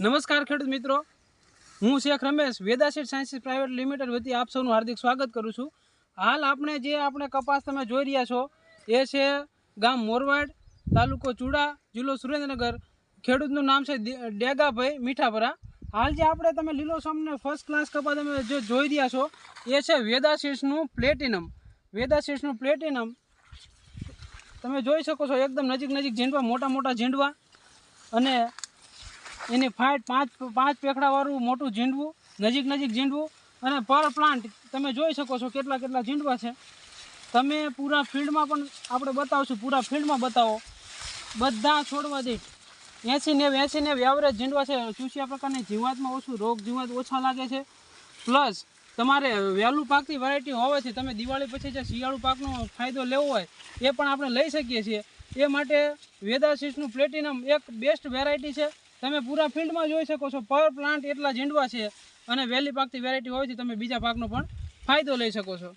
નમસ્કાર ખેડૂત મિત્રો, હું Shaikh Ramesh Veda seed sciences private limited વતી આપ સૌનું હાર્દિક સ્વાગત કરું છું। હાલ આપણે કપાસ તમે જોઈ રહ્યા છો એ છે ગામ મોરવાડ, તાલુકો ચૂડા, જિલ્લો સુરેન્દ્રનગર। ખેડૂતનું નામ છે ડેગાભાઈ મીઠાપરા। હાલ જે આપણે તમે લીલોસમને ફર્સ્ટ ક્લાસ કપાસ તમે જે જોઈ રહ્યા છો એ છે વેદા સીડ્સનું પ્લેટિનમ। વેદા સીડ્સનું પ્લેટિનમ તમે જોઈ શકો છો, એકદમ નજીક ઝીંડવા, મોટા ઝીંડવા અને એની ફાઇટ પાંચ પેખડાવાળું મોટું ઝીંડવું, નજીક ઝીંડવું અને પર પ્લાન્ટ તમે જોઈ શકો છો કેટલા ઝીંડવા છે। તમે પૂરા ફિલ્ડમાં પણ આપણે બતાવશું, પૂરા ફિલ્ડમાં બતાવો, બધા છોડવા દીઠ 80-90 એવરેજ ઝીંડવા છે। ચૂસિયા પ્રકારની જીવાતમાં ઓછું, રોગ જીવાત ઓછા લાગે છે। પ્લસ તમારે વહેલું પાકતી વેરાયટી હોવાથી તમે દિવાળી પછી જે શિયાળુ પાકનો ફાયદો લેવો હોય એ પણ આપણે લઈ શકીએ છીએ। એ માટે વેદા સીડ્સનું પ્લેટિનમ એક બેસ્ટ વેરાયટી છે। તમે પૂરા ફિલ્ડમાં જોઈ શકો છો, પર પ્લાન્ટ એટલા ઝીંડવા છે અને વહેલી પાકતી વેરાયટી હોવાથી તમે બીજા પાકનો પણ ફાયદો લઈ શકો છો।